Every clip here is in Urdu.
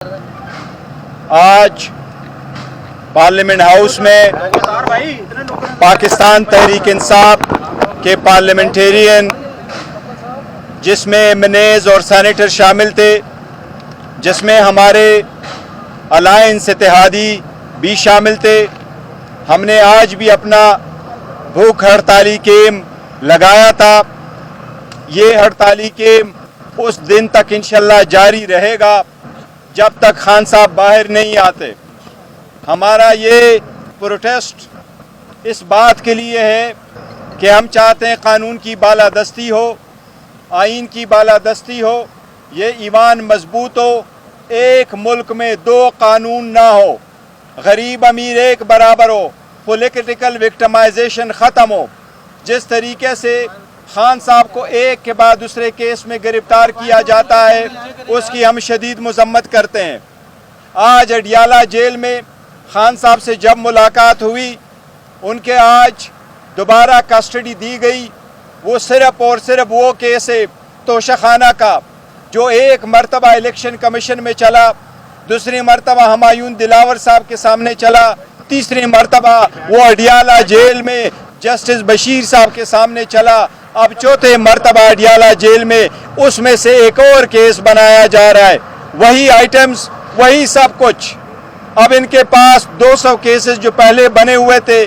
آج پارلیمنٹ ہاؤس میں پاکستان تحریک انصاف کے پارلیمنٹیرین جس میں منیز اور سینیٹر شامل تھے، جس میں ہمارے الائنس اتحادی بھی شامل تھے، ہم نے آج بھی اپنا بھوک ہڑتالی کیمپ لگایا تھا۔ یہ ہڑتالی کیمپ اس دن تک انشاءاللہ جاری رہے گا جب تک خان صاحب باہر نہیں آتے۔ ہمارا یہ پروٹیسٹ اس بات کے لیے ہے کہ ہم چاہتے ہیں قانون کی بالادستی ہو، آئین کی بالادستی ہو، یہ ایوان مضبوط ہو، ایک ملک میں دو قانون نہ ہو، غریب امیر ایک برابر ہو، پولیٹیکل وکٹمائزیشن ختم ہو۔ جس طریقے سے خان صاحب کو ایک کے بعد دوسرے کیس میں گرفتار کیا جاتا ہے، اس کی ہم شدید مذمت کرتے ہیں۔ آج اڈیالہ جیل میں خان صاحب سے جب ملاقات ہوئی، ان کے آج دوبارہ کسٹڈی دی گئی، وہ صرف اور صرف وہ کیس ہے توشخانہ کا جو ایک مرتبہ الیکشن کمیشن میں چلا، دوسری مرتبہ ہمایون دلاور صاحب کے سامنے چلا، تیسری مرتبہ وہ اڈیالہ جیل میں جسٹس بشیر صاحب کے سامنے چلا، اب چوتھے مرتبہ اڈیالہ جیل میں اس میں سے ایک اور کیس بنایا جا رہا ہے، وہی آئٹمز، وہی سب کچھ۔ اب ان کے پاس 200 کیسز جو پہلے بنے ہوئے تھے،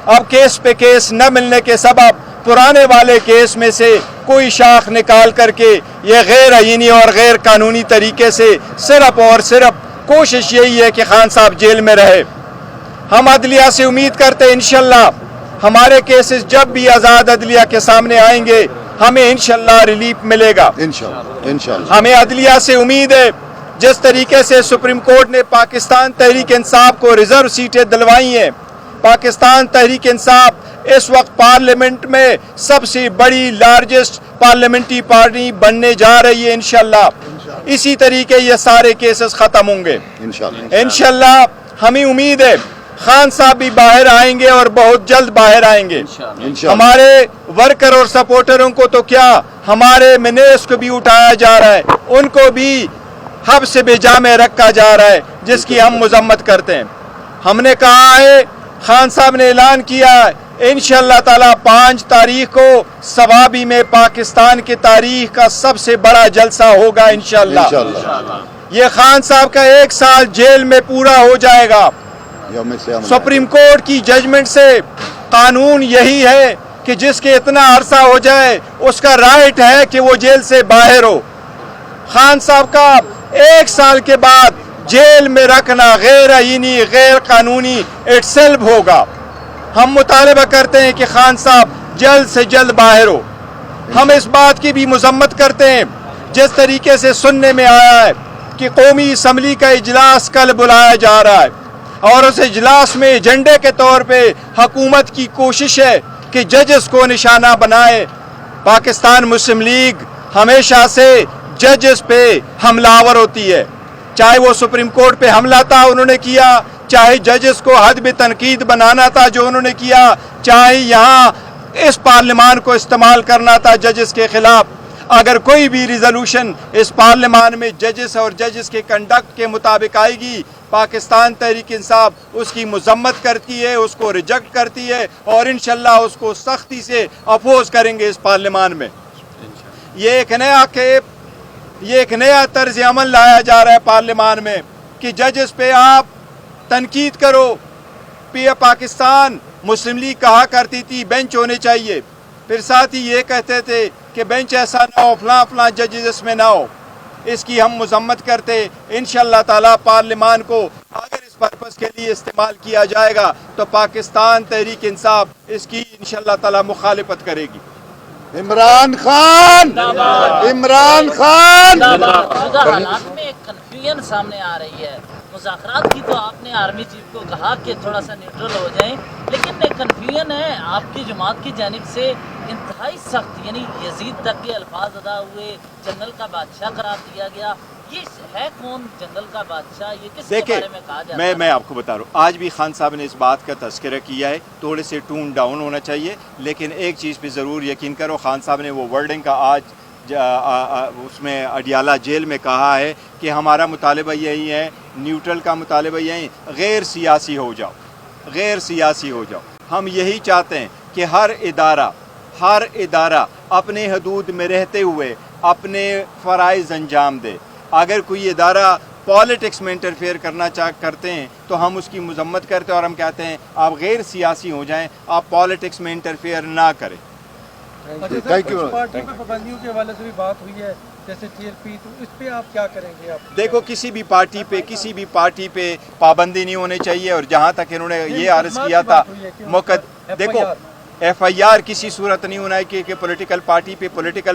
اب کیس پہ کیس نہ ملنے کے سبب پرانے والے کیس میں سے کوئی شاخ نکال کر کے یہ غیر آئینی اور غیر قانونی طریقے سے صرف اور صرف کوشش یہی ہے کہ خان صاحب جیل میں رہے۔ ہم عدلیہ سے امید کرتے ہیں انشاءاللہ ہمارے کیسز جب بھی آزاد عدلیہ کے سامنے آئیں گے ہمیں انشاءاللہ ریلیف ملے گا۔ انشاءاللہ ہمیں عدلیہ سے امید ہے، جس طریقے سے سپریم کورٹ نے پاکستان تحریک انصاف کو ریزرو سیٹیں دلوائی ہیں، پاکستان تحریک انصاف اس وقت پارلیمنٹ میں سب سے بڑی لارجسٹ پارلیمنٹری پارٹی بننے جا رہی ہے انشاءاللہ۔ اسی طریقے یہ سارے کیسز ختم ہوں گے انشاءاللہ۔ ہمیں امید ہے خان صاحب بھی باہر آئیں گے اور بہت جلد باہر آئیں گے۔ ہمارے ورکر اور سپورٹروں کو تو کیا، ہمارے منیز کو بھی اٹھایا جا رہا ہے، ان کو بھی حبس بجا میں رکھا جا رہا ہے، جس کی ہم مذمت کرتے ہیں۔ ہم نے کہا ہے، خان صاحب نے اعلان کیا ہے، انشاءاللہ تعالی 5 تاریخ کو سوابی میں پاکستان کی تاریخ کا سب سے بڑا جلسہ ہوگا انشاءاللہ۔ یہ خان صاحب کا 1 سال جیل میں پورا ہو جائے گا۔ سپریم کورٹ کی ججمنٹ سے قانون یہی ہے کہ جس کے اتنا عرصہ ہو جائے اس کا رائٹ ہے کہ وہ جیل سے باہر ہو۔ خان صاحب کا 1 سال کے بعد جیل میں رکھنا غیر آئینی، غیر قانونی اٹسیلف ہوگا۔ ہم مطالبہ کرتے ہیں کہ خان صاحب جلد سے جلد باہر ہو۔ ہم اس بات کی بھی مذمت کرتے ہیں، جس طریقے سے سننے میں آیا ہے کہ قومی اسمبلی کا اجلاس کل بلایا جا رہا ہے اور اس اجلاس میں ایجنڈے کے طور پہ حکومت کی کوشش ہے کہ ججز کو نشانہ بنائے۔ پاکستان مسلم لیگ ہمیشہ سے ججز پہ حملہ آور ہوتی ہے، چاہے وہ سپریم کورٹ پہ حملہ تھا انہوں نے کیا، چاہے ججز کو حد تنقید بنانا تھا جو انہوں نے کیا، چاہے یہاں اس پارلیمان کو استعمال کرنا تھا ججز کے خلاف۔ اگر کوئی بھی ریزولوشن اس پارلیمان میں ججز اور ججز کے کنڈکٹ کے مطابق آئے گی، پاکستان تحریک انصاف اس کی مذمت کرتی ہے، اس کو ریجیکٹ کرتی ہے اور انشاءاللہ اس کو سختی سے اپوز کریں گے اس پارلیمان میں۔ یہ ایک نیا طرز عمل لایا جا رہا ہے پارلیمان میں کہ ججز پہ آپ تنقید کرو۔ پاکستان مسلم لیگ کہا کرتی تھی بینچ ہونے چاہیے، پھر ساتھ ہی یہ کہتے تھے کہ بینچ ایسا نہ ہو، فلاں فلاں ججز اس میں نہ ہو۔ اس کی ہم مذمت کرتے، انشاءاللہ تعالی پارلیمان کو اگر اس پرپس کے لیے استعمال کیا جائے گا تو پاکستان تحریک انصاف اس کی انشاءاللہ تعالی مخالفت کرے گی۔ عمران خان حالات میں ایک کنفیوژن سامنے آ رہی ہے۔ مذاکرات کی تو آپ نے آرمی چیف کو کہا کہ تھوڑا سا نیوٹرل ہو جائیں، لیکن ایک کنفیوژن ہے آپ کی جماعت کی جانب سے انتہائی سخت، یعنی یزید تک کے الفاظ ادا ہوئے، جنرل کا بادشاہ قرار دیا گیا۔ یہ ہے کون جنرل کا بادشاہ؟ یہ کس کے بارے میں کہا جاتا ہے؟ میں آپ کو بتا رہا ہوں، آج بھی خان صاحب نے اس بات کا تذکرہ کیا ہے، تھوڑے سے ٹون ڈاؤن ہونا چاہیے، لیکن ایک چیز پہ ضرور یقین کرو، خان صاحب نے وہ ورڈنگ کا آج اس میں اڈیالہ جیل میں کہا ہے کہ ہمارا مطالبہ یہی ہے، نیوٹرل کا مطالبہ یہی، غیر سیاسی ہو جاؤ، غیر سیاسی ہو جاؤ۔ ہم یہی چاہتے ہیں کہ ہر ادارہ اپنے حدود میں رہتے ہوئے اپنے فرائض انجام دے۔ اگر کوئی ادارہ پالیٹکس میں انٹرفیئر کرنا کرتے ہیں تو ہم اس کی مذمت کرتے ہیں اور ہم کہتے ہیں آپ غیر سیاسی ہو جائیں، آپ پالیٹکس میں انٹرفیئر نہ کریں۔ Thank you. پارٹی پہ پابندیوں کے حوالے سے بھی بات ہوئی ہے، جیسے ٹی ایل پی، تو اس پہ آپ کیا کریں گے؟ آپ دیکھو کسی بھی پارٹی پہ پابندی نہیں ہونی چاہیے، اور جہاں تک انہوں نے یہ عرض کیا تھا دیکھو ایف آئی آر کسی صورت نہیں ہونا ہے کہ پولیٹیکل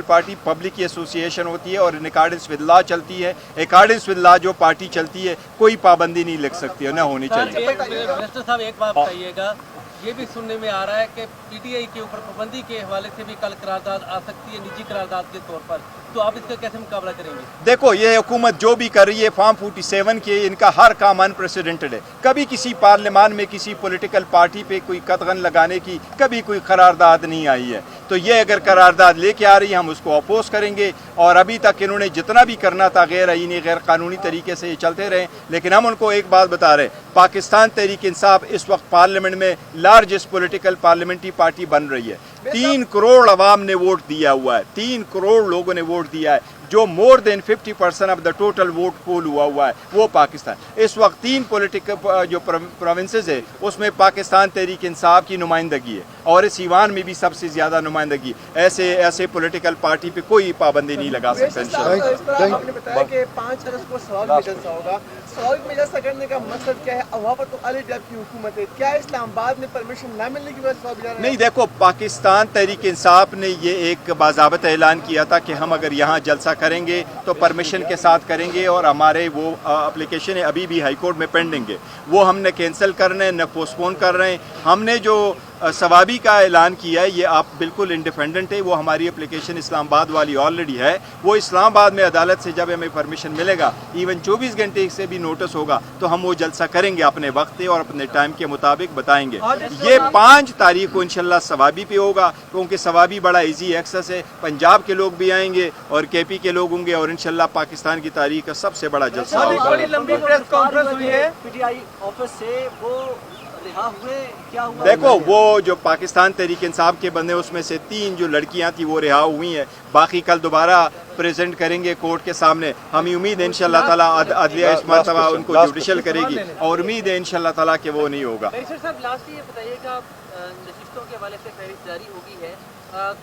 پارٹی پبلک کی ایسوسیشن ہوتی ہے اور ان اکارڈنس ود لا چلتی ہے۔ اکارڈنس ود لا جو پارٹی چلتی ہے کوئی پابندی نہیں لگ سکتی اور نہ ہونی چاہیے۔ منسٹر صاحب ایک بات بتائیے گا، یہ بھی سننے میں آ رہا ہے کہ پی ٹی آئی کے اوپر پابندی کے حوالے سے بھی کل قرارداد آ سکتی ہے نجی قرارداد کے طور پر، تو آپ اس کا کیسے مقابلہ کریں گے؟ دیکھو یہ حکومت جو بھی کر رہی ہے فارم 47 کے ان کا ہر کام انپریسیڈنٹڈ ہے۔ کبھی کسی پارلیمان میں کسی پولیٹیکل پارٹی پہ کوئی قدغن لگانے کی کبھی کوئی قرارداد نہیں آئی ہے، تو یہ اگر قرارداد لے کے آ رہی ہے ہم اس کو اپوز کریں گے، اور ابھی تک انہوں نے جتنا بھی کرنا تھا غیر آئینی غیر قانونی طریقے سے یہ چلتے رہے، لیکن ہم ان کو ایک بات بتا رہے ہیں، پاکستان تحریک انصاف اس وقت پارلیمنٹ میں لارجسٹ پولیٹیکل پارلیمنٹری پارٹی بن رہی ہے۔ 3 کروڑ عوام نے ووٹ دیا ہوا ہے، 3 کروڑ لوگوں نے ووٹ دیا ہے، جو مور دین 50% آف دا ٹوٹل ووٹ پول ہوا ہے وہ پاکستان۔ اس وقت 3 پولیٹیکل جو پروونسز ہے اس میں پاکستان تحریک انصاف کی نمائندگی ہے، اور اس ایوان میں بھی سب سے زیادہ نمائندگی۔ ایسے پولیٹیکل پارٹی پہ کوئی پابندی نہیں لگا سکتا انشاءاللہ۔ آپ نے بتایا کہ 5 اگست کو سوال میں جلسہ ہوگا، سوال میں جلسہ کرنے کا مقصد کیا ہے؟ وفاقت علی ڈب کی حکومت ہے، کیا اسلام آباد میں پرمیشن نہ ملنے کی وجہ سے سوال میں نہیں، دیکھو پاکستان تحریک انصاف نے یہ ایک باضابطہ اعلان کیا تھا کہ ہم اگر یہاں جلسہ کریں گے تو پرمیشن کے ساتھ کریں گے، اور ہمارے وہ اپلیکیشن ابھی بھی ہائی کورٹ میں پینڈنگ ہے، وہ ہم نے کینسل کرنا ہے، نہ پوسٹ پون کر رہے ہیں۔ ہم نے جو ثوابی کا اعلان کیا ہے یہ آپ بالکل انڈیپینڈنٹ ہے، وہ ہماری اپلیکیشن اسلام آباد والی آلریڈی ہے، وہ اسلام آباد میں عدالت سے جب ہمیں پرمیشن ملے گا، ایون 24 گھنٹے سے بھی نوٹس ہوگا تو ہم وہ جلسہ کریں گے اپنے وقت اور اپنے ٹائم کے مطابق بتائیں گے۔ یہ 5 تاریخ کو انشاءاللہ ثوابی پہ ہوگا، کیونکہ ثوابی بڑا ایزی ایکسس ہے، پنجاب کے لوگ بھی آئیں گے اور کے پی کے لوگ ہوں گے، اور انشاءاللہ پاکستان کی تاریخ کا سب سے بڑا جلسہ ہوگا۔ بڑی لمبی پریس کانفرنس ہوئی ہے پی ٹی آئی آفس سے، وہ رہا ہوئے، کیا ہوا؟ دیکھو وہ جو پاکستان تحریک انصاف کے بندے اس میں سے 3 جو لڑکیاں تھیں وہ رہا ہوئی ہیں، باقی کل دوبارہ پریزنٹ کریں گے کورٹ کے سامنے۔ ہمیں امید ہے انشاءاللہ تعالیٰ عدلیہ اس مرتبہ ان کو جوڈیشل کرے گی، اور امید ہے انشاءاللہ تعالیٰ کہ وہ نہیں ہوگا۔ منسٹر صاحب لاسٹ یہ بتائیے گا، نشستوں کے حوالے سے فہرست جاری ہوگی ہے،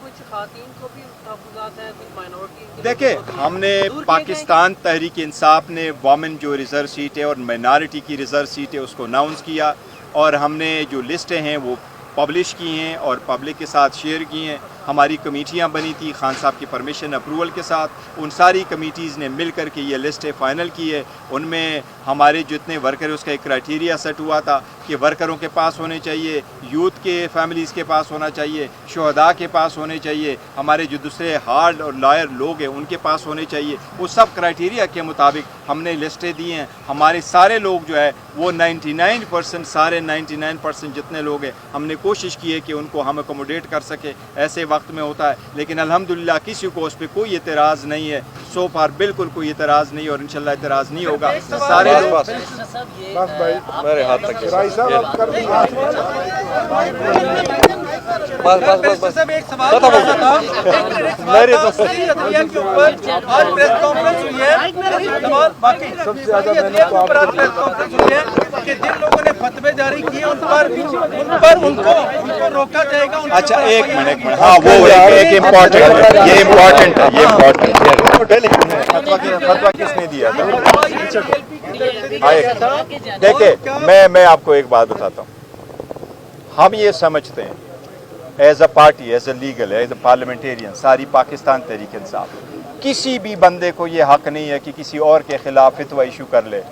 کچھ خواتین کو بھی تحفظات ہیں، کچھ مائنورٹی؟ دیکھیں ہم نے پاکستان تحریک انصاف نے وومن جو ریزرو سیٹ ہے اور مائنارٹی کی ریزرو سیٹ ہے اس کو اناؤنس کیا، اور ہم نے جو لسٹیں ہیں وہ پبلش کی ہیں اور پبلک کے ساتھ شیئر کی ہیں۔ ہماری کمیٹیاں بنی تھی خان صاحب کی پرمیشن اپروول کے ساتھ، ان ساری کمیٹیز نے مل کر کے یہ لسٹ فائنل کی ہے۔ ان میں ہمارے جتنے ورکر اس کا ایک کرائٹیریا سیٹ ہوا تھا کہ ورکروں کے پاس ہونے چاہیے، یوتھ کے فیملیز کے پاس ہونا چاہیے، شہداء کے پاس ہونے چاہیے، ہمارے جو دوسرے ہارڈ اور لائر لوگ ہیں ان کے پاس ہونے چاہیے۔ وہ سب کرائٹیریا کے مطابق ہم نے لسٹیں دی ہیں۔ ہمارے سارے لوگ جو ہے وہ 99% سارے 99% جتنے لوگ ہیں ہم نے کوشش کی ہے کہ ان کو ہم اکوموڈیٹ کر سکے، ایسے وقت میں ہوتا ہے، لیکن الحمدللہ کسی کو اس پہ کوئی اعتراض نہیں ہے، سو فار بالکل کوئی اعتراض نہیں، اور انشاءاللہ اعتراض نہیں ہوگا۔ سارے لوگ میرے ہاتھ تک منسٹر صاحب ایک سوال پوچھنا تھا، عدلیہ کے اوپر آج پریس کانفرنس ہوئی ہے، سوال باقی سب سے زیادہ عدلیہ کے اوپر آج پریس کانفرنس ہوئی ہے کہ جن لوگوں نے فتوے جاری کیے ان پر ان کو روکا جائے گا۔ اچھا ایک منٹ ہاں وہ ایک امپورٹنٹ ہے، یہ امپورٹنٹ ہے، یہ امپورٹنٹ فتویٰ کس نے دیا تھا؟ دیکھیں میں آپ کو ایک بات بتاتا ہوں، ہم یہ سمجھتے ہیں as a party, as a legal, as a parliamentarian, ساری پاکستان تحریک انصاف، کسی بھی بندے کو یہ حق نہیں ہے کہ کسی اور کے خلاف فتویٰ ایشو کر لے۔